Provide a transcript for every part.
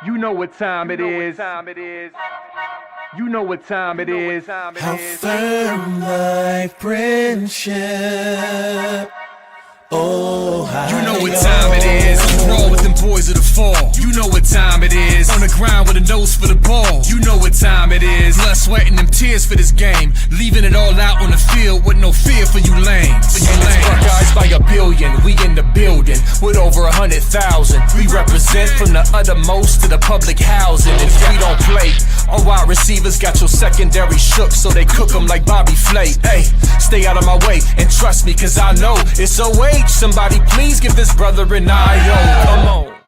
You know what time it is. You know what time it is. How firm thy friendship. Oh, you know what time it is. Roll with them boys of the fall. You know what time it is. On the ground with a nose for the ball. You know what time it is. Blood, sweat, and them tears for this game. Leaving it all out on the field with no fear for you lames. Buckeyes by a billion. We in the building with over 100,000. We represent from the uttermost to the public housing. If we don't play, our wide receivers got your secondary shook, so they cook them like Bobby Flay. Hey, stay out of my way and trust me, cause I know it's a way. Somebody please give this brother an eye. Come on.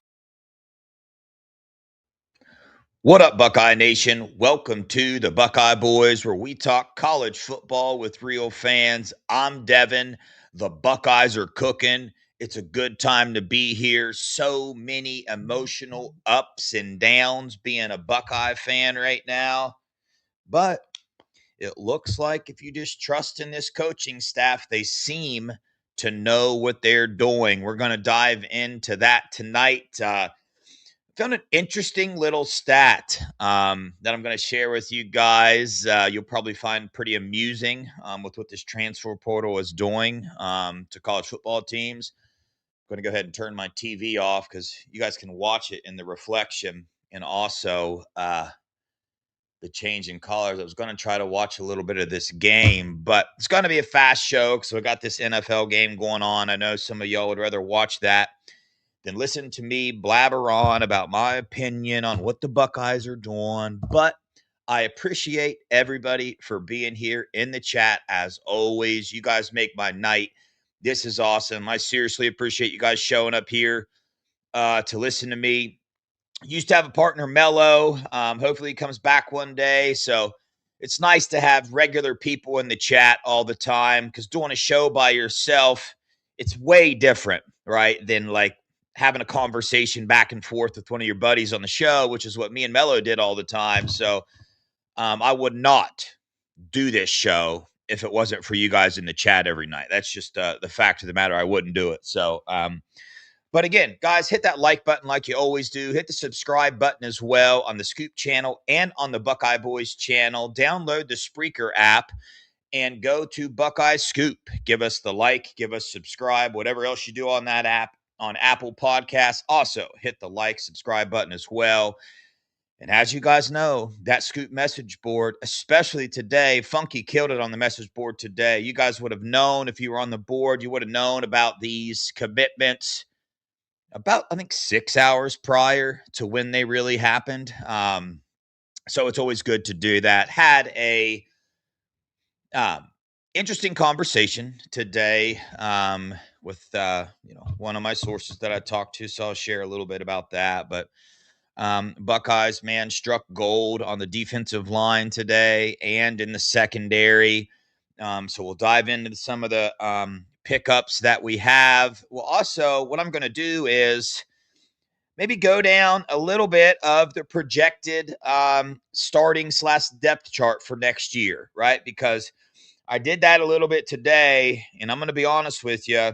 What up, Buckeye Nation? Welcome to the Buckeye Boys, where we talk college football with real fans. I'm Devin. The Buckeyes are cooking. It's a good time to be here. So many emotional ups and downs being a Buckeye fan right now. But it looks like if you just trust in this coaching staff, they seem to know what they're doing. We're going to dive into that tonight. Found an interesting little stat that I'm going to share with you guys. You'll probably find pretty amusing with what this transfer portal is doing to college football teams. I'm going to go ahead and turn my TV off because you guys can watch it in the reflection, and also the change in colors. I was going to try to watch a little bit of this game, but it's going to be a fast show because we got this NFL game going on. I know some of y'all would rather watch that than listen to me blabber on about my opinion on what the Buckeyes are doing. But I appreciate everybody for being here in the chat. As always, you guys make my night. This is awesome. I seriously appreciate you guys showing up here to listen to me. Used to have a partner, Mello. Hopefully he comes back one day. So it's nice to have regular people in the chat all the time, because doing a show by yourself, it's way different, right, than like having a conversation back and forth with one of your buddies on the show, which is what me and Mello did all the time. So I would not do this show if it wasn't for you guys in the chat every night. That's just the fact of the matter. I wouldn't do it. So, but again, guys, hit that like button like you always do. Hit the subscribe button as well on the Scoop channel and on the Buckeye Boys channel. Download the Spreaker app and go to Buckeye Scoop. Give us the like, give us subscribe, whatever else you do on that app, on Apple Podcasts. Also, hit the like, subscribe button as well. And as you guys know, that Scoop message board, especially today, Funky killed it on the message board today. You guys would have known if you were on the board, you would have known about these commitments about, I think, 6 hours prior to when they really happened. So it's always good to do that. Had a interesting conversation today with one of my sources that I talked to, so I'll share a little bit about that. But Buckeyes, man, struck gold on the defensive line today and in the secondary. So we'll dive into some of the pickups that we have. Well, also, what I'm going to do is maybe go down a little bit of the projected starting/depth chart for next year, right? Because I did that a little bit today, and I'm going to be honest with you.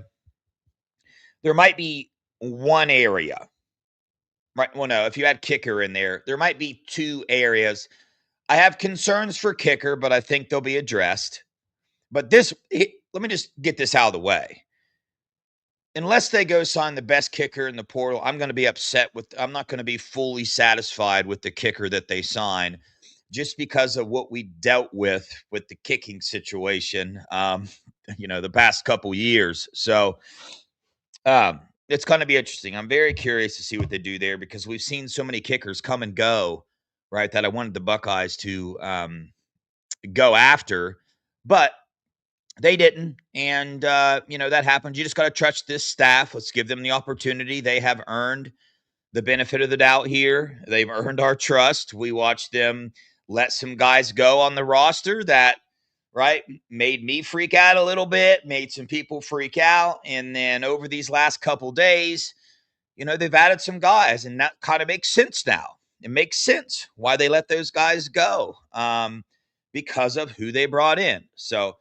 There might be one area, right? Well, no, if you had kicker in there might be two areas. I have concerns for kicker, but I think they'll be addressed. But let me just get this out of the way. Unless they go sign the best kicker in the portal, I'm going to be I'm not going to be fully satisfied with the kicker that they sign, just because of what we dealt with the kicking situation, the past couple years. So it's going to be interesting. I'm very curious to see what they do there, because we've seen so many kickers come and go, right, that I wanted the Buckeyes to go after. But they didn't, and, that happens. You just got to trust this staff. Let's give them the opportunity. They have earned the benefit of the doubt here. They've earned our trust. We watched them let some guys go on the roster that, right, made me freak out a little bit, made some people freak out, and then over these last couple days, they've added some guys, and that kind of makes sense now. It makes sense why they let those guys go, because of who they brought in. So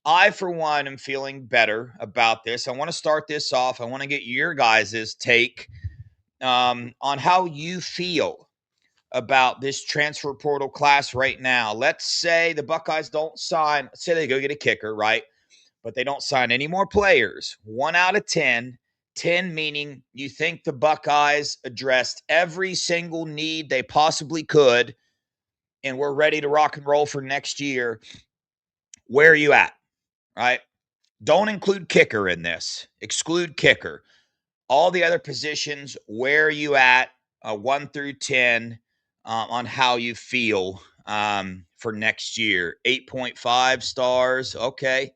I, for one, am feeling better about this. I want to start this off. I want to get your guys' take on how you feel about this transfer portal class right now. Let's say the Buckeyes don't sign, say they go get a kicker, right? But they don't sign any more players. 1 out of 10. 10 meaning you think the Buckeyes addressed every single need they possibly could, and we're ready to rock and roll for next year. Where are you at, right? Don't include kicker in this. Exclude kicker. All the other positions, where are you at, 1 through 10, on how you feel for next year? 8.5 stars. Okay.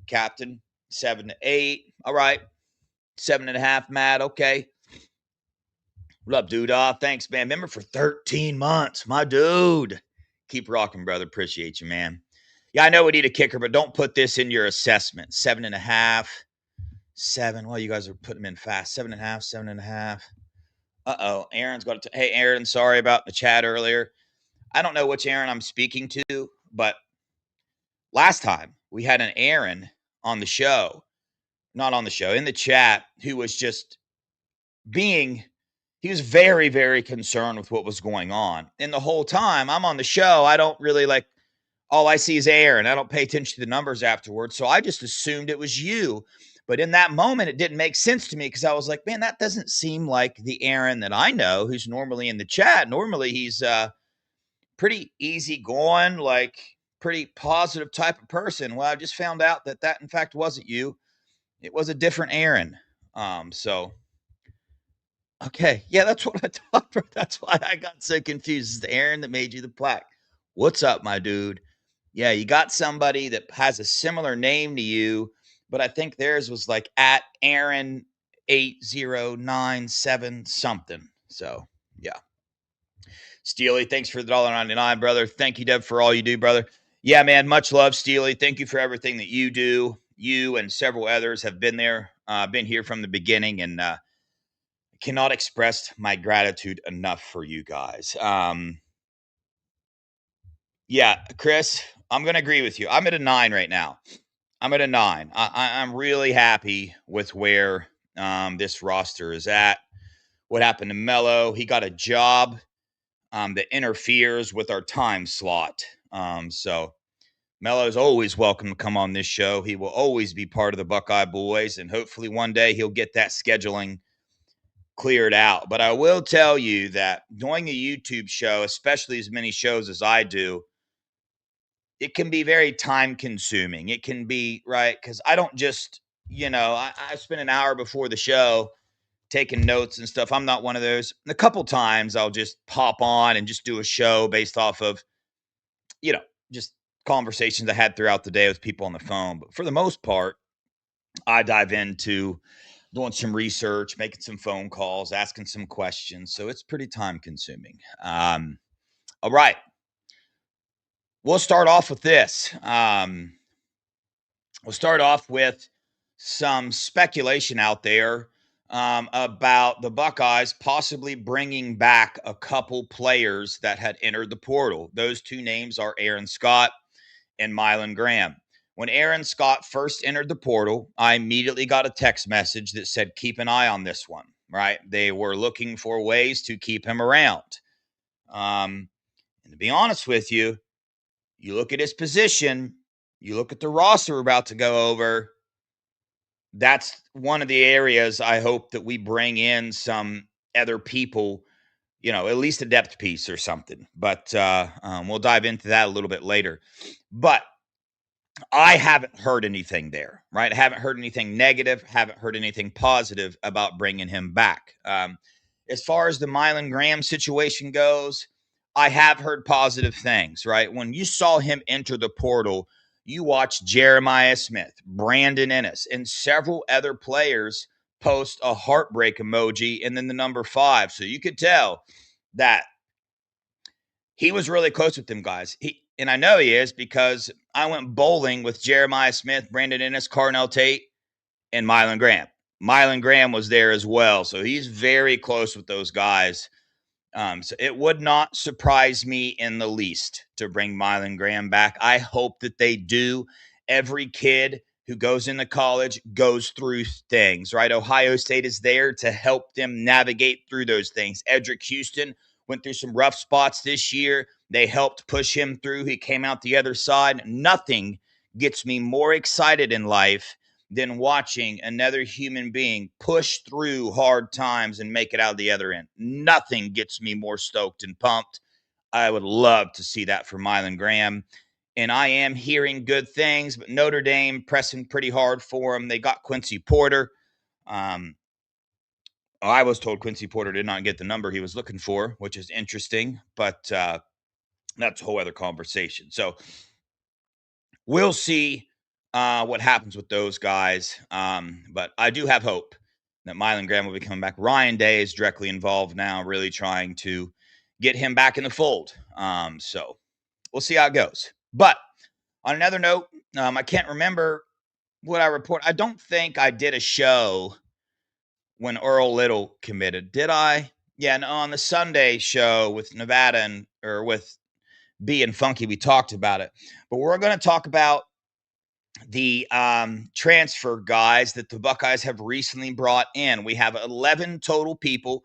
Captain, 7 to 8. All right. 7.5, Matt. Okay. What up, dude? Thanks, man. Member for 13 months. My dude. Keep rocking, brother. Appreciate you, man. Yeah, I know we need a kicker, but don't put this in your assessment. 7.5. 7. Well, you guys are putting them in fast. 7.5, 7.5. Uh-oh. Aaron's got to. Hey, Aaron, sorry about the chat earlier. I don't know which Aaron I'm speaking to, but last time we had an Aaron on the show, not on the show, in the chat, who was just he was very, very concerned with what was going on. And the whole time I'm on the show, I don't really all I see is Aaron. I don't pay attention to the numbers afterwards. So I just assumed it was you. But in that moment, it didn't make sense to me because I was like, man, that doesn't seem like the Aaron that I know who's normally in the chat. Normally, he's pretty easygoing, pretty positive type of person. Well, I just found out that in fact wasn't you. It was a different Aaron. Okay. Yeah, that's what I thought. That's why I got so confused. It's the Aaron that made you the plaque. What's up, my dude? Yeah, you got somebody that has a similar name to you, but I think theirs was at Aaron 8097 something. So, yeah. Steely, thanks for the $1.99, brother. Thank you, Deb, for all you do, brother. Yeah, man, much love, Steely. Thank you for everything that you do. You and several others have been there, been here from the beginning, and cannot express my gratitude enough for you guys. Yeah, Chris, I'm going to agree with you. I'm at a 9 right now. I'm at a 9. I'm really happy with where this roster is at. What happened to Mello? He got a job that interferes with our time slot. So Mello is always welcome to come on this show. He will always be part of the Buckeye Boys, and hopefully one day he'll get that scheduling cleared out. But I will tell you that doing a YouTube show, especially as many shows as I do, it can be very time consuming. It can be, right? Because I don't just, I spend an hour before the show taking notes and stuff. I'm not one of those. And a couple times I'll just pop on and just do a show based off of, just conversations I had throughout the day with people on the phone. But for the most part, I dive into doing some research, making some phone calls, asking some questions. So it's pretty time consuming. All right. We'll start off with this. We'll start off with some speculation out there about the Buckeyes possibly bringing back a couple players that had entered the portal. Those two names are Aaron Scott and Mylan Graham. When Aaron Scott first entered the portal, I immediately got a text message that said, keep an eye on this one, right? They were looking for ways to keep him around. And to be honest with you, you look at his position, you look at the roster we're about to go over, that's one of the areas I hope that we bring in some other people, at least a depth piece or something. But we'll dive into that a little bit later. But I haven't heard anything there, right? I haven't heard anything negative, haven't heard anything positive about bringing him back. As far as the Mylan Graham situation goes, I have heard positive things, right? When you saw him enter the portal, you watched Jeremiah Smith, Brandon Ennis, and several other players post a heartbreak emoji and then the number 5. So you could tell that he was really close with them guys. And I know he is because I went bowling with Jeremiah Smith, Brandon Ennis, Carnell Tate, and Mylan Graham. Mylan Graham was there as well. So he's very close with those guys. So it would not surprise me in the least to bring Mylan Graham back. I hope that they do. Every kid who goes into college goes through things, right? Ohio State is there to help them navigate through those things. Edric Houston went through some rough spots this year. They helped push him through. He came out the other side. Nothing gets me more excited in life than watching another human being push through hard times and make it out the other end. Nothing gets me more stoked and pumped. I would love to see that for Milan Graham. And I am hearing good things, but Notre Dame pressing pretty hard for him. They got Quincy Porter. I was told Quincy Porter did not get the number he was looking for, which is interesting, but that's a whole other conversation. So we'll see what happens with those guys. But I do have hope that Milan Graham will be coming back. Ryan Day is directly involved now, really trying to get him back in the fold. So we'll see how it goes. But on another note, I can't remember what I reported. I don't think I did a show when Earl Little committed. Did I? Yeah, no, on the Sunday show with Nevada or with B and Funky, we talked about it. But we're going to talk about the transfer guys that the Buckeyes have recently brought in. We have 11 total people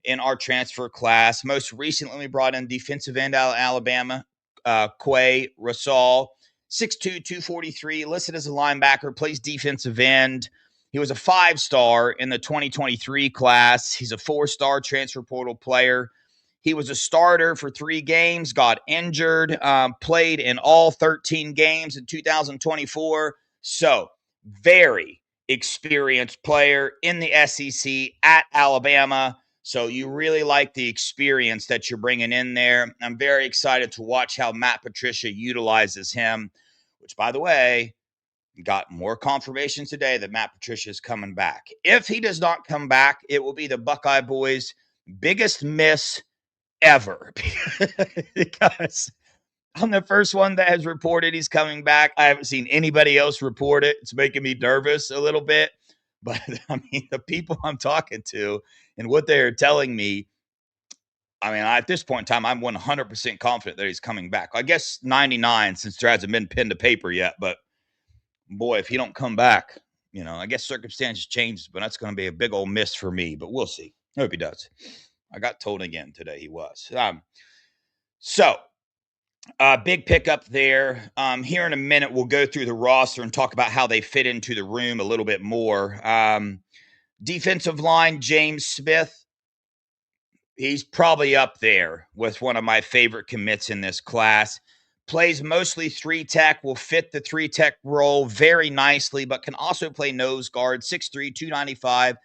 in our transfer class. Most recently, we brought in defensive end out of Alabama, Quay Rasal, 6'2", 243, listed as a linebacker, plays defensive end. He was a 5-star in the 2023 class. He's a 4-star transfer portal player. He was a starter for 3 games, got injured, played in all 13 games in 2024. So, very experienced player in the SEC at Alabama. So you really like the experience that you're bringing in there. I'm very excited to watch how Matt Patricia utilizes him, which, by the way, got more confirmation today that Matt Patricia is coming back. If he does not come back, it will be the Buckeye boys' biggest miss ever. Because I'm the first one that has reported he's coming back. I haven't seen anybody else report it. It's making me nervous a little bit. But, I mean, the people I'm talking to and what they're telling me, I mean, at this point in time, I'm 100% confident that he's coming back. I guess 99 since there hasn't been pen to paper yet. But, boy, if he don't come back, I guess circumstances change, but that's going to be a big old miss for me. But we'll see. I hope he does. I got told again today he was. Big pickup there. Here in a minute, we'll go through the roster and talk about how they fit into the room a little bit more. Defensive line, James Smith. He's probably up there with one of my favorite commits in this class. Plays mostly 3-tech, will fit the 3-tech role very nicely, but can also play nose guard, 6'3", 295,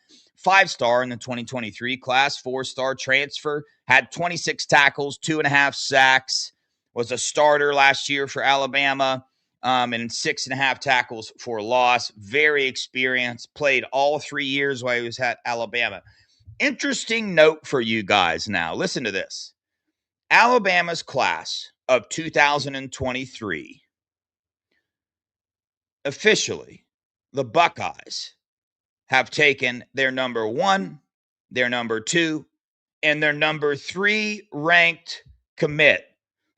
5-star in the 2023 class, 4-star transfer, had 26 tackles, 2.5 sacks, was a starter last year for Alabama, and 6.5 tackles for a loss. Very experienced, played all 3 years while he was at Alabama. Interesting note for you guys now. Listen to this. Alabama's class of 2023, officially, the Buckeyes have taken their number 1, their number 2, and their number 3 ranked commit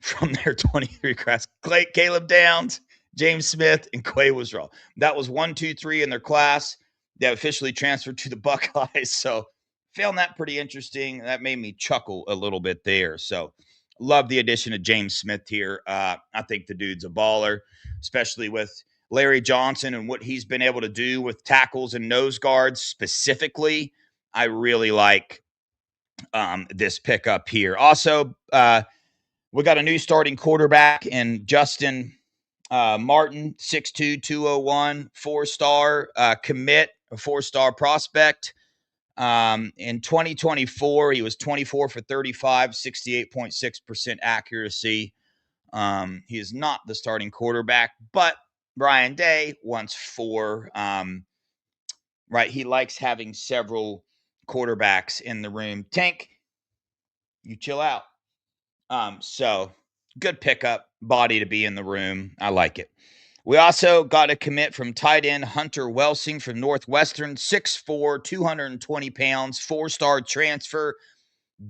from their 23 class. Caleb Downs, James Smith, and Quay Wasrall. That was 1, 2, 3 in their class. They officially transferred to the Buckeyes. So found that pretty interesting. That made me chuckle a little bit there. So love the addition of James Smith here. I think the dude's a baller, especially with Larry Johnson and what he's been able to do with tackles and nose guards specifically. I really like this pickup here. Also, we got a new starting quarterback in Justin Martin, 6'2", 201, 4-star commit, a 4-star prospect. In 2024, he was 24 for 35, 68.6% accuracy. He is not the starting quarterback, but Brian Day wants 4. Right, he likes having several quarterbacks in the room. Tank, you chill out. So good pickup, body to be in the room. I like it. We also got a commit from tight end Hunter Welsing from Northwestern, 6'4", 220 pounds, 4-star transfer,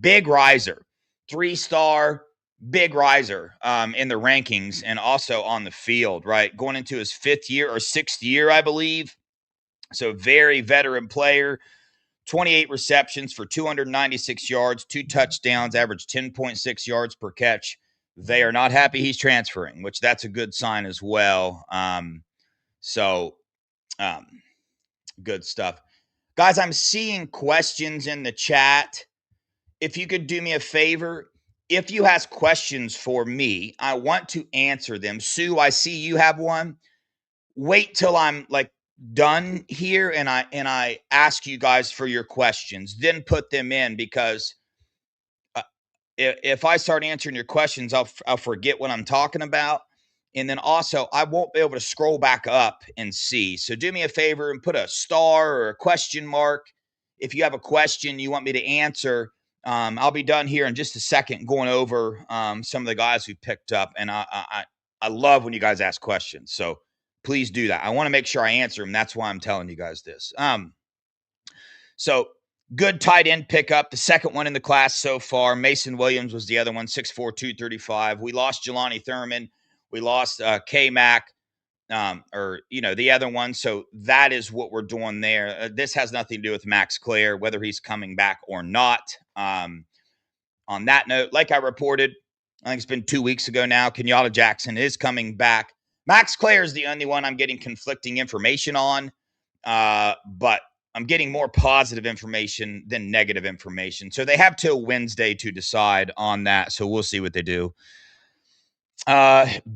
big riser, 3-star, big riser in the rankings and also on the field, right? Going into his 5th year or 6th year, I believe. So very veteran player. 28 receptions for 296 yards, 2 touchdowns, average 10.6 yards per catch. They are not happy he's transferring, which that's a good sign as well. Good stuff. Guys, I'm seeing questions in the chat. If you could do me a favor, if you have questions for me, I want to answer them. Sue, I see you have one. Wait till I'm like done here and I ask you guys for your questions, then put them in, because if I start answering your questions, I'll forget what I'm talking about. And then also I won't be able to scroll back up and see. So do me a favor and put a star or a question mark. If you have a question you want me to answer, I'll be done here in just a second going over some of the guys we picked up. And I love when you guys ask questions. So please do that. I want to make sure I answer them. That's why I'm telling you guys this. So good tight end pickup, the second one in the class so far. Mason Williams was the other one, 6'4", 235. We lost Jelani Thurman. We lost K-Mac, the other one. So that is what we're doing there. This has nothing to do with Max Clare, whether he's coming back or not. On that note, like I reported, I think it's been 2 weeks ago now, Kenyatta Jackson is coming back. Max Clare is the only one I'm getting conflicting information on, but I'm getting more positive information than negative information. So they have till Wednesday to decide on that. So we'll see what they do.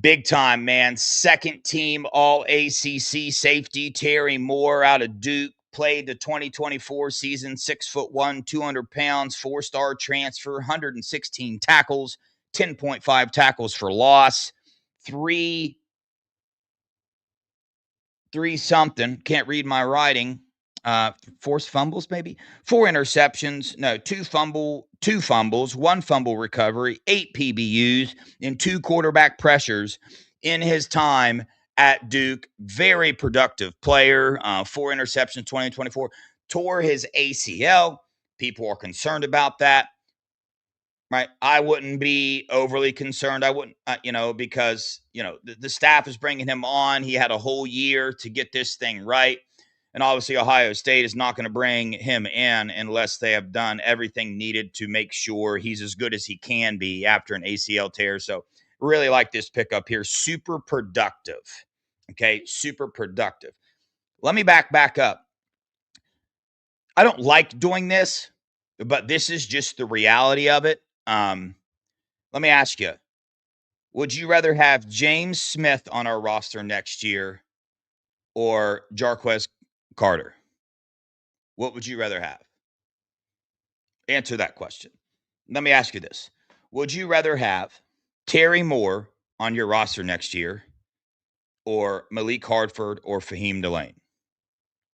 Big time, man. Second team All ACC safety Terry Moore out of Duke. Played the 2024 season, 6'1", 200 pounds, 4-star transfer, 116 tackles, 10.5 tackles for loss, three something. Can't read my writing. Forced fumbles, maybe 4 interceptions. No, two fumbles, 1 fumble recovery, 8 PBUs, and 2 quarterback pressures in his time at Duke. Very productive player. 4 interceptions, 2024. Tore his ACL. People are concerned about that. Right. I wouldn't be overly concerned. I wouldn't, because, the staff is bringing him on. He had a whole year to get this thing right. And obviously Ohio State is not going to bring him in unless they have done everything needed to make sure he's as good as he can be after an ACL tear. So really like this pickup here. Super productive. Okay. Super productive. Let me back up. I don't like doing this, but this is just the reality of it. Let me ask you, would you rather have James Smith on our roster next year or Jarquez Carter? What would you rather have? Answer that question. Let me ask you this. Would you rather have Terry Moore on your roster next year or Malik Hartford or Fahim Delane?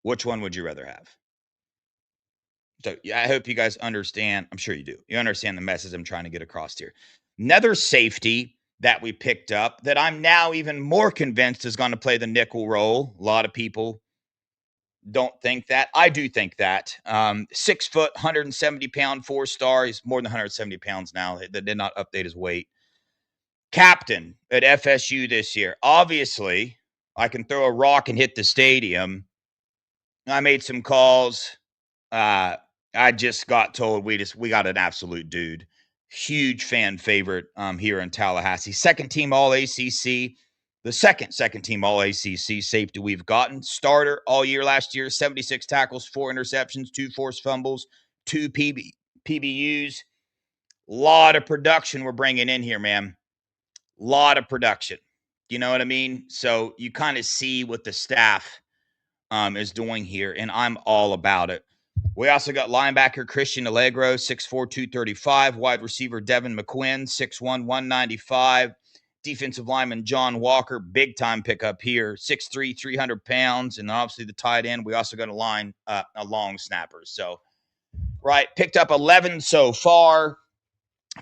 Which one would you rather have? So I hope you guys understand. I'm sure you do. You understand the message I'm trying to get across here. Another safety that we picked up that I'm now even more convinced is going to play the nickel role. A lot of people don't think that. I do think that. 6 foot, 170 pound, 4-star. He's more than 170 pounds now. They did not update his weight. Captain at FSU this year. Obviously, I can throw a rock and hit the stadium. I made some calls. I just got told we got an absolute dude. Huge fan favorite here in Tallahassee. Second team All ACC. The second team All ACC safety we've gotten. Starter all year last year. 76 tackles, 4 interceptions, 2 forced fumbles, 2 PBUs. Lot of production we're bringing in here, man. Lot of production. You know what I mean? So you kind of see what the staff is doing here, and I'm all about it. We also got linebacker Christian Allegro, 6'4", 235. Wide receiver Devin McQuinn, 6'1", 195. Defensive lineman John Walker, big-time pickup here, 6'3", 300 pounds. And obviously the tight end, we also got a long snapper. So, right, picked up 11 so far,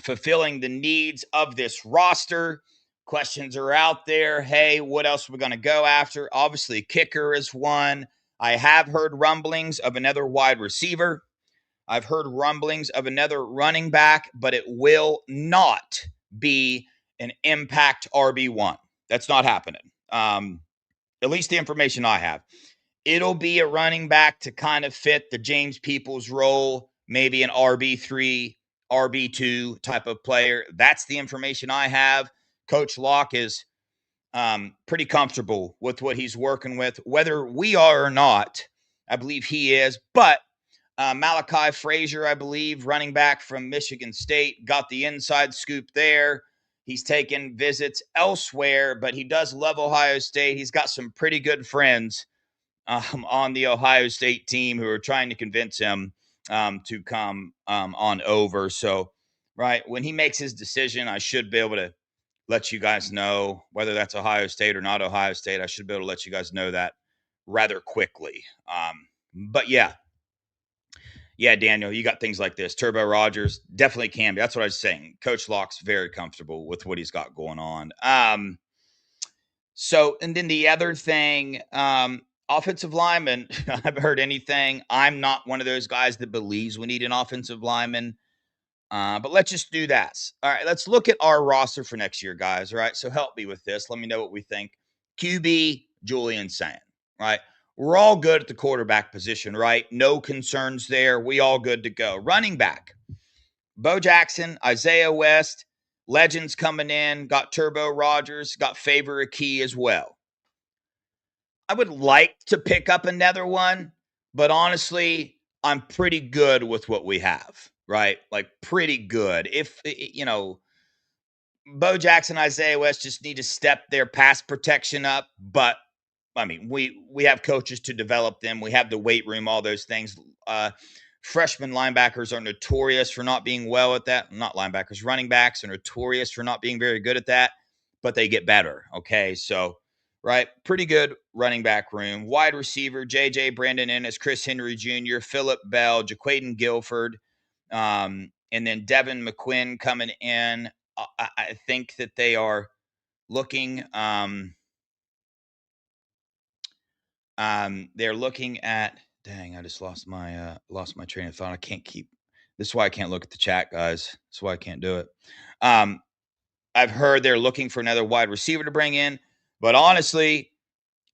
fulfilling the needs of this roster. Questions are out there. Hey, what else are we going to go after? Obviously, kicker is one. I have heard rumblings of another wide receiver. I've heard rumblings of another running back, but it will not be an impact RB1. That's not happening. At least the information I have. It'll be a running back to kind of fit the James Peoples role, maybe an RB3, RB2 type of player. That's the information I have. Coach Locke is pretty comfortable with what he's working with, whether we are or not. I believe he is. But Malachi Frazier, I believe, running back from Michigan State, got the inside scoop there. He's taken visits elsewhere, but he does love Ohio State. He's got some pretty good friends on the Ohio State team who are trying to convince him to come on over. So, right, when he makes his decision, I should be able to let you guys know whether that's Ohio State or not Ohio State. I should be able to let you guys know that rather quickly. But yeah, Daniel, you got things like this. Turbo Rogers definitely can be. That's what I was saying. Coach Locke's very comfortable with what he's got going on. So, and then the other thing, offensive lineman, I haven't heard anything. I'm not one of those guys that believes we need an offensive lineman. But let's just do that. All right, let's look at our roster for next year, guys. All right, so help me with this. Let me know what we think. QB, Julian Sand, right? We're all good at the quarterback position, right? No concerns there. We all good to go. Running back, Bo Jackson, Isaiah West, legends coming in, got Turbo Rogers, got Favor Key as well. I would like to pick up another one, but honestly, I'm pretty good with what we have, right? Like pretty good. If, Bo Jackson, Isaiah West just need to step their pass protection up, but I mean, we have coaches to develop them. We have the weight room, all those things. Freshman linebackers are notorious for not being well at that. Not linebackers, running backs are notorious for not being very good at that, but they get better. Okay, so, right, pretty good running back room. Wide receiver, J.J. Brandon Ennis, Chris Henry Jr., Phillip Bell, Jaquaden Guilford, and then Devin McQuinn coming in. I think that they are looking they're looking at, dang, I just lost my train of thought. This is why I can't look at the chat, guys. That's why I can't do it. I've heard they're looking for another wide receiver to bring in, but honestly,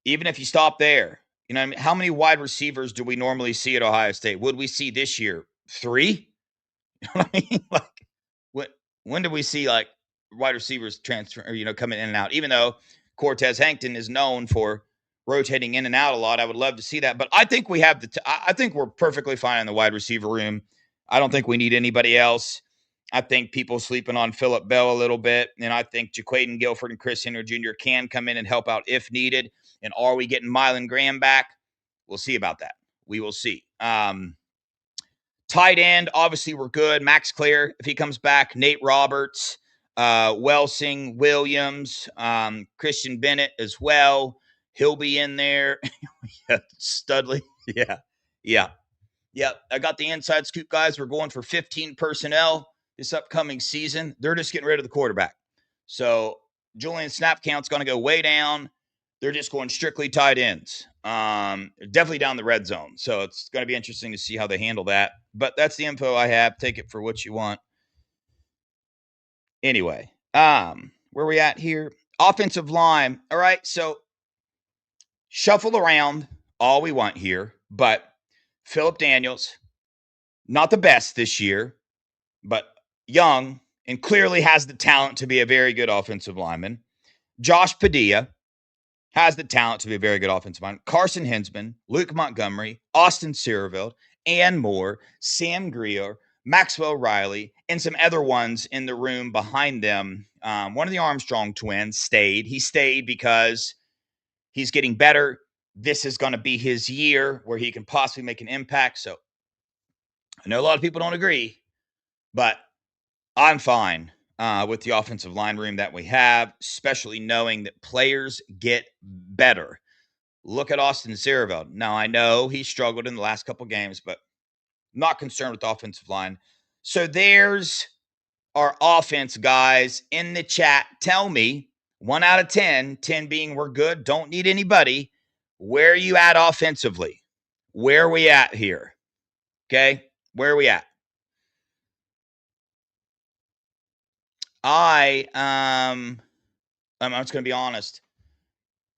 even if you stop there, how many wide receivers do we normally see at Ohio State? Would we see this year 3? You know what I mean? Like, when do we see like wide receivers transfer, coming in and out? Even though Cortez Hankton is known for rotating in and out a lot, I would love to see that. But I think we have I think we're perfectly fine in the wide receiver room. I don't think we need anybody else. I think people sleeping on Phillip Bell a little bit, and I think Jaquaden Guilford and Chris Henry Jr. can come in and help out if needed. And are we getting Mylan Graham back? We'll see about that. We will see. Tight end, obviously we're good. Max Clear, if he comes back. Nate Roberts, Welsing, Williams, Christian Bennett as well. He'll be in there. Studley. Yeah. I got the inside scoop, guys. We're going for 15 personnel this upcoming season. They're just getting rid of the quarterback. So Julian snap count's going to go way down. They're just going strictly tight ends. Definitely down the red zone. So it's going to be interesting to see how they handle that. But that's the info I have. Take it for what you want. Anyway, where we at here? Offensive line. All right, so shuffle around all we want here, but Philip Daniels, not the best this year, but young and clearly has the talent to be a very good offensive lineman. Josh Padilla has the talent to be a very good offensive lineman. Carson Hinsman, Luke Montgomery, Austin Searveld, and more, Sam Greer, Maxwell Riley, and some other ones in the room behind them. One of the Armstrong twins stayed. He stayed because he's getting better. This is going to be his year where he can possibly make an impact. So I know a lot of people don't agree, but I'm fine with the offensive line room that we have, especially knowing that players get better. Look at Austin Searveld. Now, I know he struggled in the last couple games, but I'm not concerned with the offensive line. So there's our offense, guys, in the chat. Tell me, 1 out of 10, 10 being we're good, don't need anybody. Where are you at offensively? Where are we at here? Okay, where are we at? I'm just going to be honest.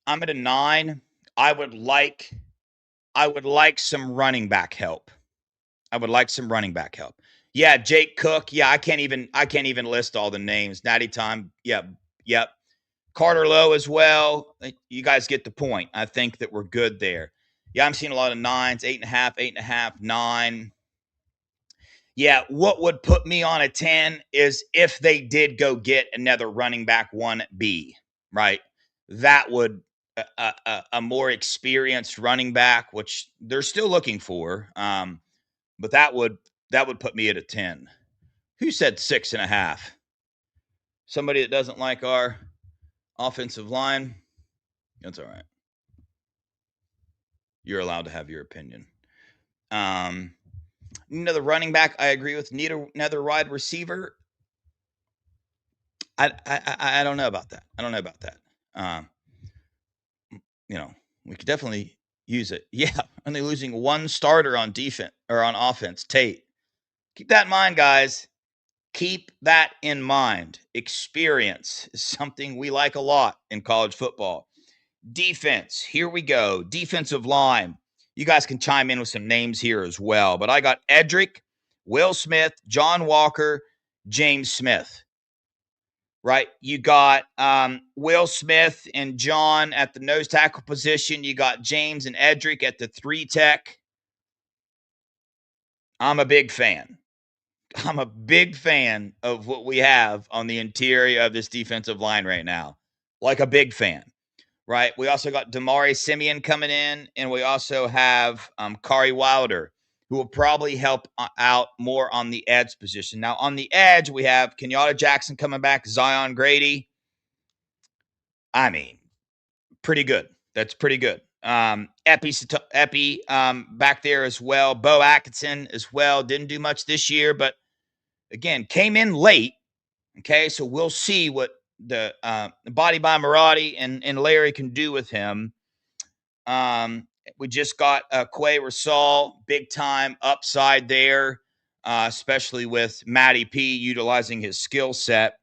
I'm at a 9. I would like some running back help. Yeah, Jake Cook. Yeah, I can't even list all the names. Natty Time. Yep. Carter Lowe as well. You guys get the point. I think that we're good there. Yeah, I'm seeing a lot of 9s, 8.5, 9. Yeah, what would put me on a 10 is if they did go get another running back 1B, right? That would a more experienced running back, which they're still looking for. But that would put me at a 10. Who said 6.5? Somebody that doesn't like our offensive line? That's all right. You're allowed to have your opinion. Another running back, I agree with. Need another wide receiver. I don't know about that. We could definitely use it. Yeah, only losing one starter on defense or on offense. Tate. Keep that in mind, guys. Keep that in mind. Experience is something we like a lot in college football. Defense. Here we go. Defensive line. You guys can chime in with some names here as well. But I got Edric, Will Smith, John Walker, James Smith. Right? You got Will Smith and John at the nose tackle position. You got James and Edric at the 3 tech. I'm a big fan. I'm a big fan of what we have on the interior of this defensive line right now. Like a big fan. Right? We also got Damari Simeon coming in, and we also have Kari Wilder, who will probably help out more on the edge position. Now, on the edge, we have Kenyatta Jackson coming back, Zion Grady. I mean, pretty good. That's pretty good. Epi back there as well. Bo Atkinson as well. Didn't do much this year, but again, came in late. Okay, so we'll see what the Body by Maradi and Larry can do with him. We just got Quay Rasal, big time upside there, especially with Matty P utilizing his skill set.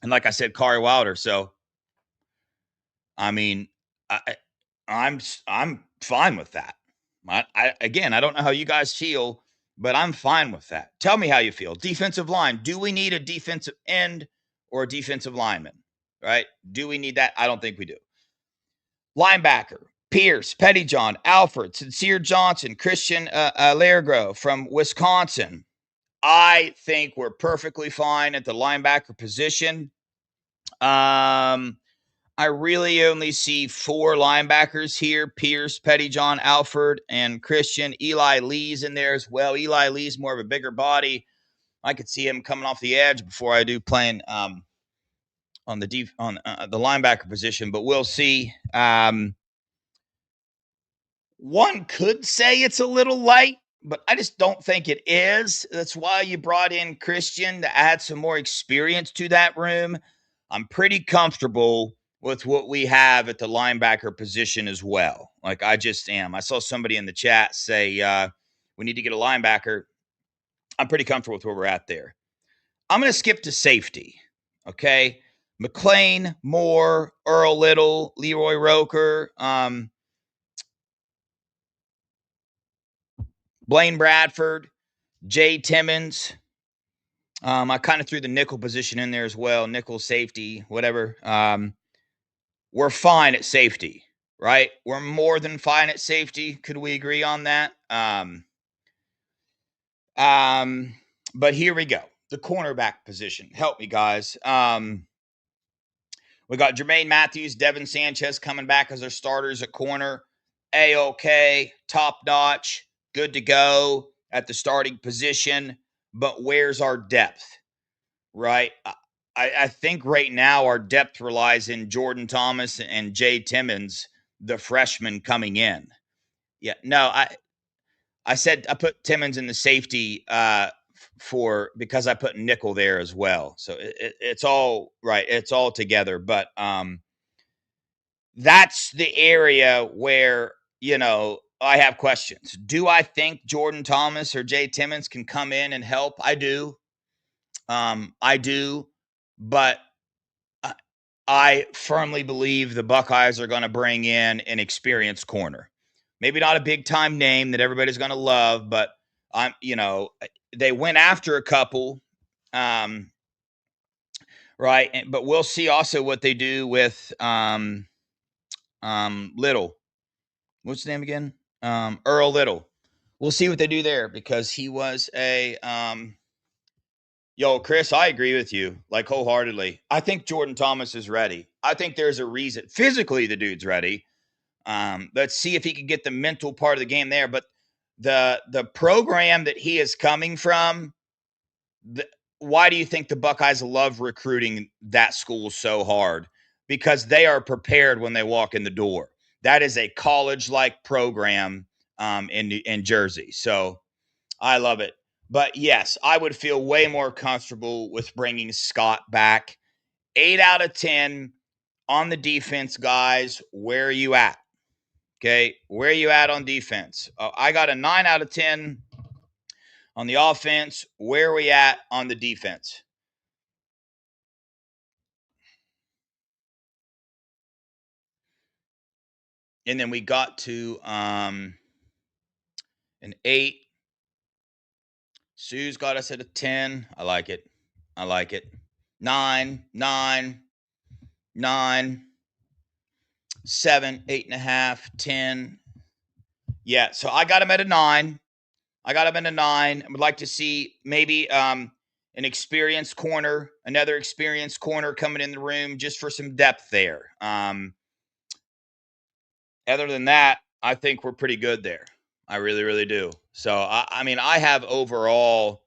And like I said, Kari Wilder. So, I mean, I'm fine with that. Again, I don't know how you guys feel, but I'm fine with that. Tell me how you feel. Defensive line. Do we need a defensive end or a defensive lineman? Right? Do we need that? I don't think we do. Linebacker. Pierce, Pettyjohn, Alfred, Sincere Johnson, Christian Largro from Wisconsin. I think we're perfectly fine at the linebacker position. I really only see 4 linebackers here. Pierce, Pettyjohn, Alfred, and Christian. Eli Lee's in there as well. Eli Lee's more of a bigger body. I could see him coming off the edge before I do playing on the linebacker position, but we'll see. One could say it's a little light, but I just don't think it is. That's why you brought in Christian to add some more experience to that room. I'm pretty comfortable with what we have at the linebacker position as well. Like, I just am. I saw somebody in the chat say we need to get a linebacker. I'm pretty comfortable with where we're at there. I'm going to skip to safety, okay? McLean, Moore, Earl Little, Leroy Roker, Blaine Bradford, Jay Timmons. I kind of threw the nickel position in there as well. Nickel, safety, whatever. We're fine at safety, right? We're more than fine at safety. Could we agree on that? But here we go. The cornerback position. Help me, guys. We got Jermaine Matthews, Devin Sanchez coming back as our starters at corner. A-OK, top notch, good to go at the starting position. But where's our depth, right? I think right now our depth relies in Jordan Thomas and Jay Timmons, the freshman coming in. Yeah, no, I said I put Timmons in the safety because I put nickel there as well. So it's all right. It's all together. But that's the area where, I have questions. Do I think Jordan Thomas or Jay Timmons can come in and help? I do. but I firmly believe the Buckeyes are going to bring in an experienced corner. Maybe not a big time name that everybody's going to love, but they went after a couple, right? But we'll see also what they do with Little. What's his name again? Earl Little. We'll see what they do there because he was a Chris, I agree with you like wholeheartedly. I think Jordan Thomas is ready. I think there's a reason. Physically, the dude's ready. Let's see if he can get the mental part of the game there. But the program that he is coming from, why do you think the Buckeyes love recruiting that school so hard? Because they are prepared when they walk in the door. That is a college-like program in Jersey. So I love it. But yes, I would feel way more comfortable with bringing Scott back. 8 out of 10 on the defense, guys. Where are you at? Okay, where are you at on defense? I got a 9 out of 10 on the offense. Where are we at on the defense? And then we got to an 8. Sue's got us at a 10. I like it. 9, 7, 8.5, 10. Yeah, so I got him at a 9. I would like to see maybe an experienced corner, another experienced corner coming in the room just for some depth there. Other than that, I think we're pretty good there. I really, really do. So, I have overall,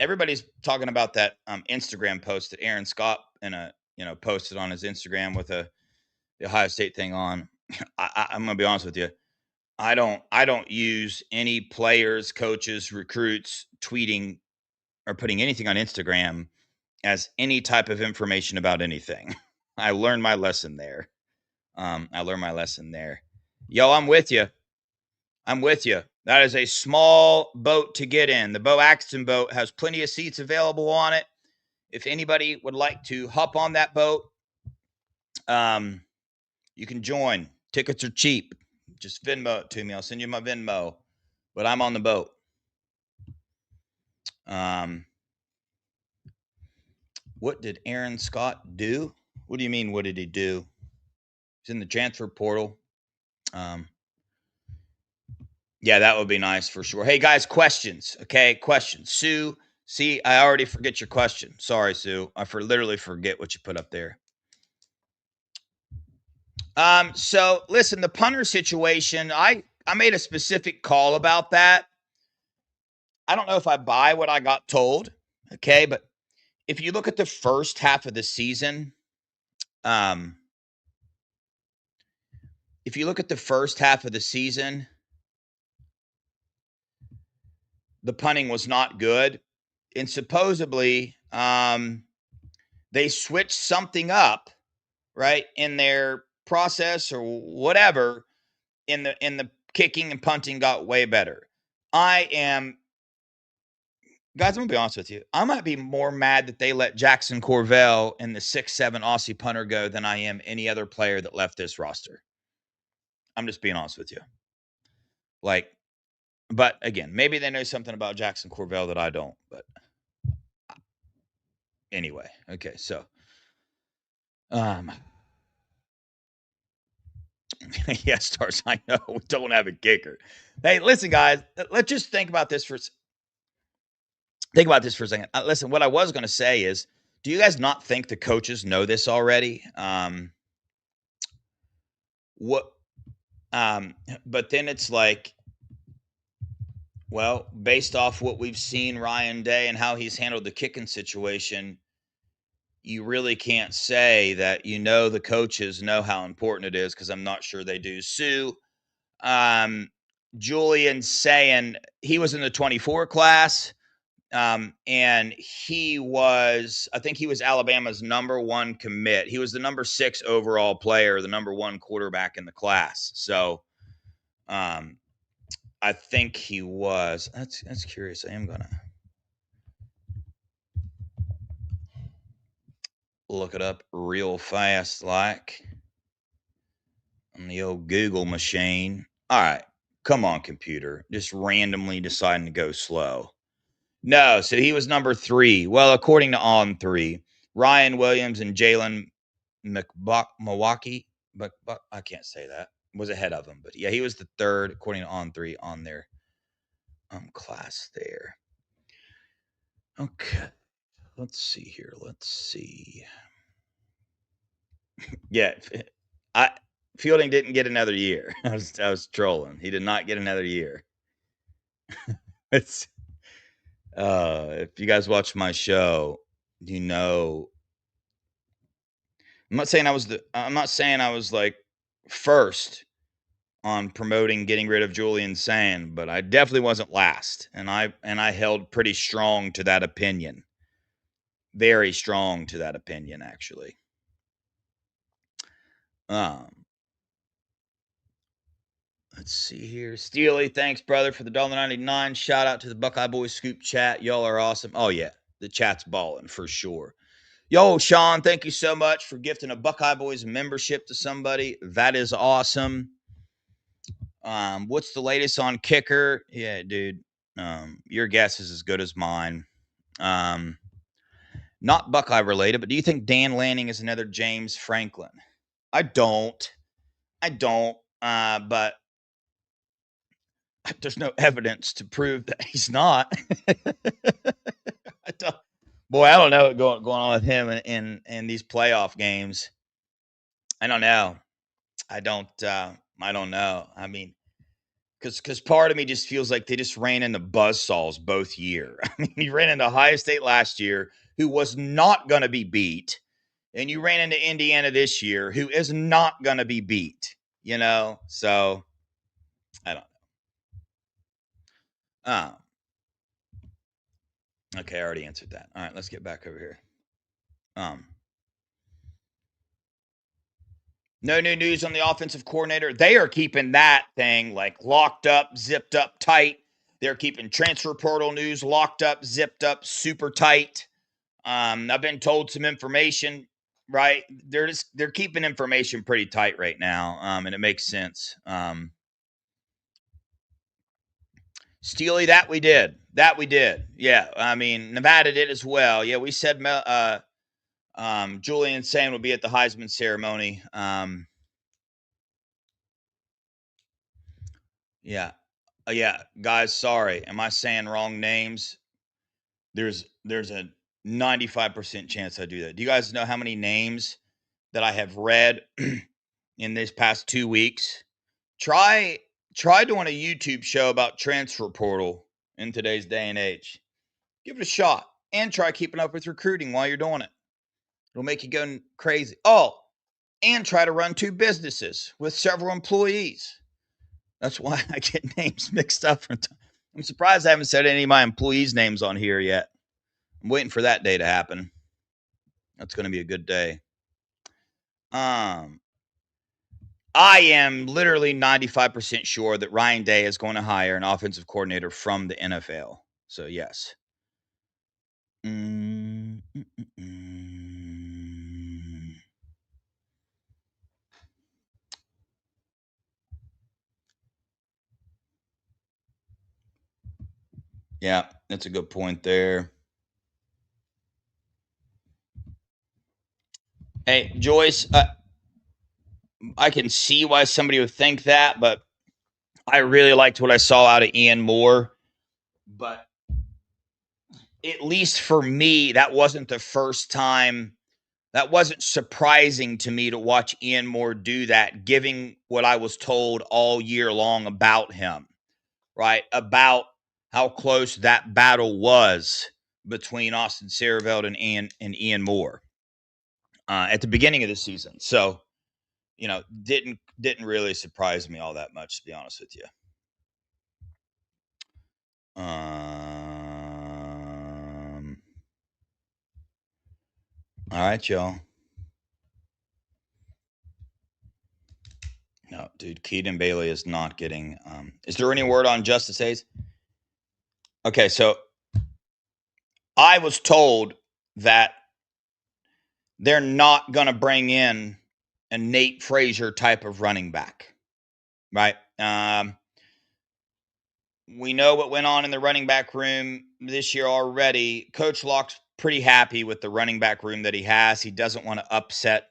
everybody's talking about that Instagram post that Aaron Scott posted on his Instagram with the Ohio State thing on. I'm gonna be honest with you. I don't use any players, coaches, recruits tweeting or putting anything on Instagram as any type of information about anything. I learned my lesson there. Yo, I'm with you. That is a small boat to get in. The Bo Axton boat has plenty of seats available on it. If anybody would like to hop on that boat, you can join. Tickets are cheap. Just Venmo it to me. I'll send you my Venmo. But I'm on the boat. What did Aaron Scott do? What do you mean, what did he do? He's in the transfer portal. Yeah, that would be nice for sure. Hey, guys, questions. Okay, questions. Sue, see, I already forget your question. Sorry, Sue. I literally forget what you put up there. So listen, the punter situation, I made a specific call about that. I don't know if I buy what I got told, okay, but if you look at the first half of the season, the punting was not good, and supposedly they switched something up, right, in their process or whatever, in the kicking and punting got way better. Guys, I'm going to be honest with you. I might be more mad that they let Jackson Corvell and the 6'7" Aussie punter go than I am any other player that left this roster. I'm just being honest with you. But again, maybe they know something about Jackson Corvell that I don't. But anyway, okay, so yeah, Stars, I know we don't have a kicker. Hey, listen, guys, let's just think about this for a second. Listen, what I was going to say is, do you guys not think the coaches know this already? But then it's like, well, based off what we've seen Ryan Day and how he's handled the kicking situation, you really can't say that the coaches know how important it is, because I'm not sure they do. Sue, Julian saying he was in the 24 class, and I think he was Alabama's number 1 commit. He was the number 6 overall player, the number 1 quarterback in the class. So I think he was. That's curious. I am gonna. look it up real fast, like on the old Google machine. All right. Come on, computer. Just randomly deciding to go slow. No, so he was number 3. Well, according to On3, Ryan Williams and Jalen Milwaukee, but I can't say that, was ahead of him. But yeah, he was the 3rd, according to On3, on their class there. Okay. Let's see here. Let's see. Yeah, Fielding didn't get another year. I was trolling. He did not get another year. It's if you guys watch my show, you know. I'm not saying I was like first on promoting getting rid of Julian Sand, but I definitely wasn't last, and I held pretty strong to that opinion. Very strong to that opinion, actually. Let's see here. Steely, thanks, brother, for the $1.99. Shout out to the Buckeye Boys Scoop chat. Y'all are awesome. Oh, yeah. The chat's balling for sure. Yo, Sean, thank you so much for gifting a Buckeye Boys membership to somebody. That is awesome. What's the latest on kicker? Yeah, dude. Your guess is as good as mine. Not Buckeye related, but do you think Dan Lanning is another James Franklin? I don't. But there's no evidence to prove that he's not. I don't know what's going on with him in these playoff games. I don't know. I don't know. I mean, because part of me just feels like they just ran into buzzsaws both year. I mean, you ran into Ohio State last year, who was not going to be beat, and you ran into Indiana this year, who is not going to be beat. You know, so I don't know. Okay, I already answered that. All right, let's get back over here. No new news on the offensive coordinator. They are keeping that thing like locked up, zipped up tight. They're keeping transfer portal news locked up, zipped up, super tight. I've been told some information, right? They're keeping information pretty tight right now, and it makes sense. Steely, that we did. Yeah, I mean, Nevada did as well. Yeah, we said Julian Sand will be at the Heisman ceremony. Yeah, guys, sorry. Am I saying wrong names? There's a 95% chance I do that. Do you guys know how many names that I have read in this past 2 weeks? Try doing a YouTube show about transfer portal in today's day and age. Give it a shot, and try keeping up with recruiting while you're doing it. It'll make you go crazy. Oh, and try to run 2 businesses with several employees. That's why I get names mixed up. I'm surprised I haven't said any of my employees' names on here yet. I'm waiting for that day to happen. That's going to be a good day. I am literally 95% sure that Ryan Day is going to hire an offensive coordinator from the NFL. So, yes. Yeah, that's a good point there. Hey, Joyce, I can see why somebody would think that, but I really liked what I saw out of Ian Moore. But at least for me, that wasn't the first time. That wasn't surprising to me to watch Ian Moore do that, given what I was told all year long about him, right? About how close that battle was between Austin Saraveld and Ian Moore at the beginning of the season. So, you know, didn't really surprise me all that much, to be honest with you. All right, y'all. No, dude, Keaton Bailey is not getting. Is there any word on Justice Hayes? Okay, so I was told that they're not going to bring in a Nate Frazier type of running back, right? We know what went on in the running back room this year already. Coach Locke's pretty happy with the running back room that he has. He doesn't want to upset,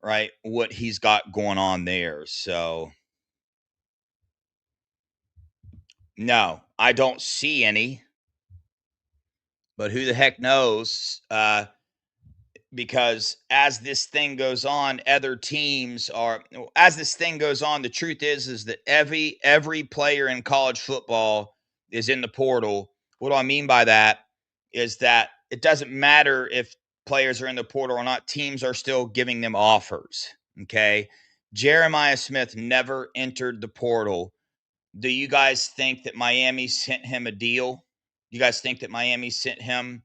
right, what he's got going on there. So, no, I don't see any. But who the heck knows? Because as this thing goes on, other teams are. As this thing goes on, the truth is that every player in college football is in the portal. What do I mean by that? Is that it doesn't matter if players are in the portal or not. Teams are still giving them offers. Okay, Jeremiah Smith never entered the portal. Do you guys think that Miami sent him a deal? You guys think that Miami sent him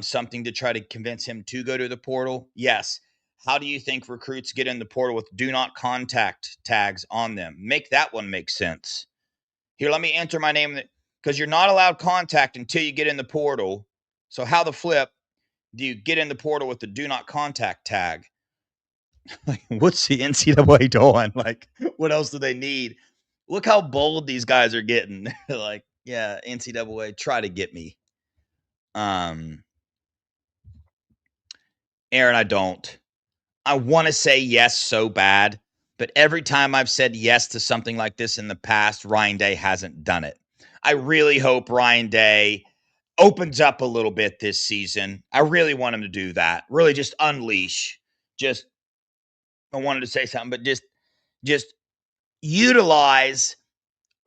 something to try to convince him to go to the portal? Yes. How do you think recruits get in the portal with do not contact tags on them? Make that one make sense. Here, let me enter my name, because you're not allowed contact until you get in the portal. So how the flip do you get in the portal with the do not contact tag? What's the NCAA doing? Like, what else do they need? Look how bold these guys are getting. Like, yeah, NCAA, try to get me. Aaron, I don't. I want to say yes so bad, but every time I've said yes to something like this in the past, Ryan Day hasn't done it. I really hope Ryan Day opens up a little bit this season. I really want him to do that. Really just unleash. I wanted to say something, but just utilize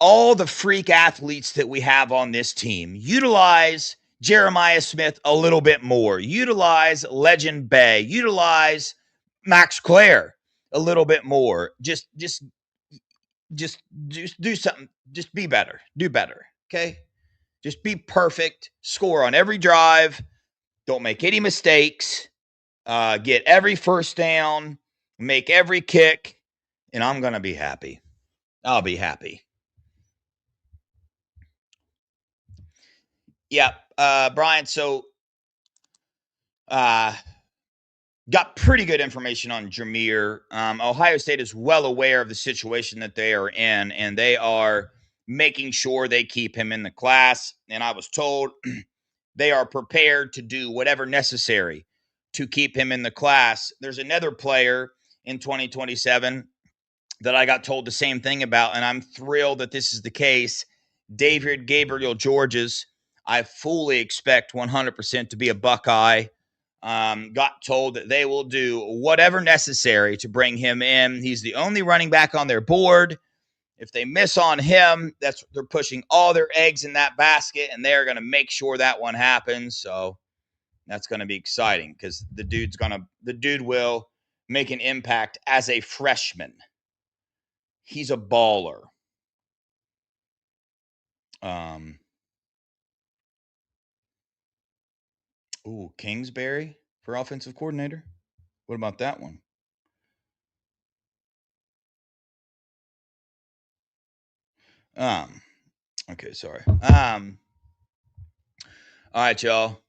all the freak athletes that we have on this team. Utilize Jeremiah Smith a little bit more. Utilize Legend Bay. Utilize Max Clare a little bit more. Just do something. Just be better. Do better. Okay? Just be perfect. Score on every drive. Don't make any mistakes. Get every first down. Make every kick. And I'm going to be happy. I'll be happy. Yeah, Brian, so got pretty good information on Jameer. Ohio State is well aware of the situation that they are in, and they are making sure they keep him in the class. And I was told they are prepared to do whatever necessary to keep him in the class. There's another player in 2027 that I got told the same thing about, and I'm thrilled that this is the case. David Gabriel Georges. I fully expect 100% to be a Buckeye. Got told that they will do whatever necessary to bring him in. He's the only running back on their board. If they miss on him, they're pushing all their eggs in that basket, and they're going to make sure that one happens. So that's going to be exciting because the dude will make an impact as a freshman. He's a baller. Kingsbury for offensive coordinator. What about that one? Okay, sorry. All right, y'all.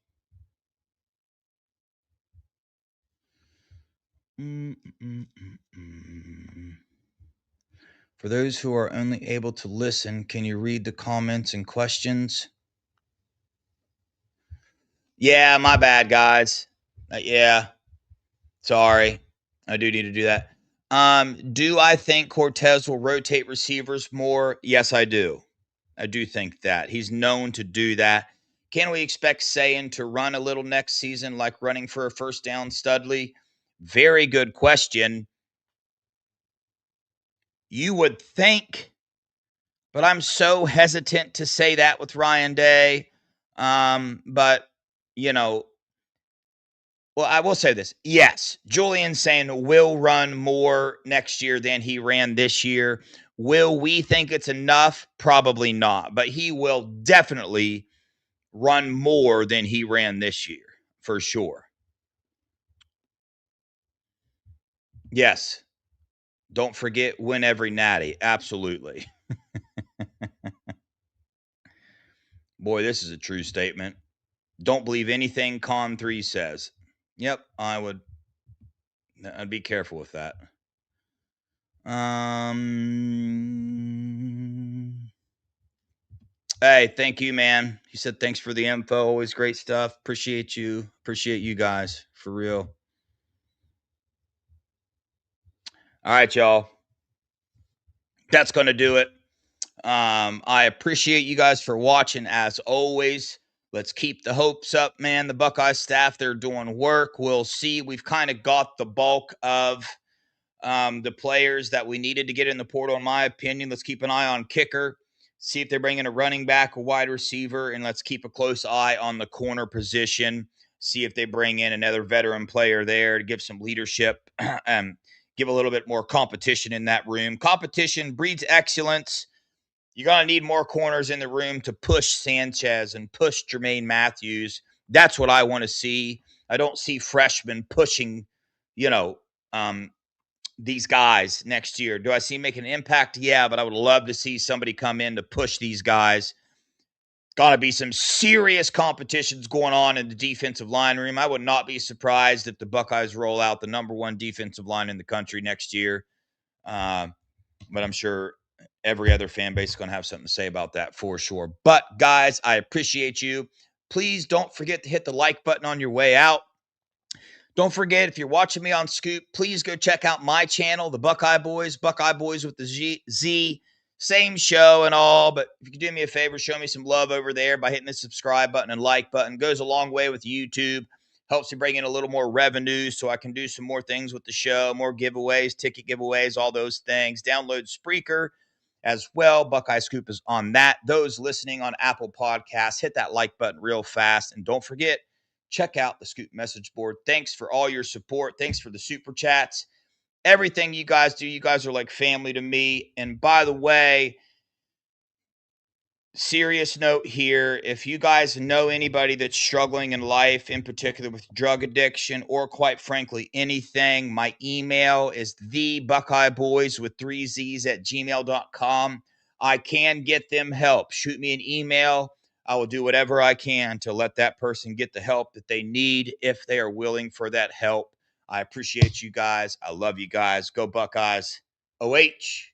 For those who are only able to listen, can you read the comments and questions? Yeah, my bad, guys. Yeah, sorry. I do need to do that. Do I think Cortez will rotate receivers more? Yes, I do. I do think that. He's known to do that. Can we expect Sayin to run a little next season, like running for a first down Studley? Very good question. You would think, but I'm so hesitant to say that with Ryan Day. But, well, I will say this. Yes, Julian saying will run more next year than he ran this year. Will we think it's enough? Probably not. But he will definitely run more than he ran this year, for sure. Yes. Don't forget, win every natty. Absolutely. Boy, this is a true statement. Don't believe anything Con 3 says. Yep, I'd be careful with that. Hey, thank you, man. He said thanks for the info. Always great stuff. Appreciate you. Appreciate you guys, for real. All right, y'all. That's going to do it. I appreciate you guys for watching, as always. Let's keep the hopes up, man. The Buckeye staff, they're doing work. We'll see. We've kind of got the bulk of the players that we needed to get in the portal, in my opinion. Let's keep an eye on kicker, see if they bring in a running back, a wide receiver, and let's keep a close eye on the corner position, see if they bring in another veteran player there to give some leadership and give a little bit more competition in that room. Competition breeds excellence. You're going to need more corners in the room to push Sanchez and push Jermaine Matthews. That's what I want to see. I don't see freshmen pushing, these guys next year. Do I see make an impact? Yeah, but I would love to see somebody come in to push these guys. Got to be some serious competitions going on in the defensive line room. I would not be surprised if the Buckeyes roll out the number one defensive line in the country next year. But I'm sure every other fan base is going to have something to say about that for sure. But guys, I appreciate you. Please don't forget to hit the like button on your way out. Don't forget, if you're watching me on Scoop, please go check out my channel, the Buckeye Boys with the Z. Same show and all, but if you could do me a favor, show me some love over there by hitting the subscribe button and like button. Goes a long way with YouTube. Helps me bring in a little more revenue so I can do some more things with the show, more giveaways, ticket giveaways, all those things. Download Spreaker as well. Buckeye Scoop is on that. Those listening on Apple Podcasts, hit that like button real fast. And don't forget, check out the Scoop message board. Thanks for all your support. Thanks for the super chats. Everything you guys do. You guys are like family to me. And by the way, serious note here, if you guys know anybody that's struggling in life, in particular with drug addiction, or quite frankly, anything, my email is thebuckeyeboys@gmail.com. I can get them help. Shoot me an email. I will do whatever I can to let that person get the help that they need if they are willing for that help. I appreciate you guys. I love you guys. Go Buckeyes. OH.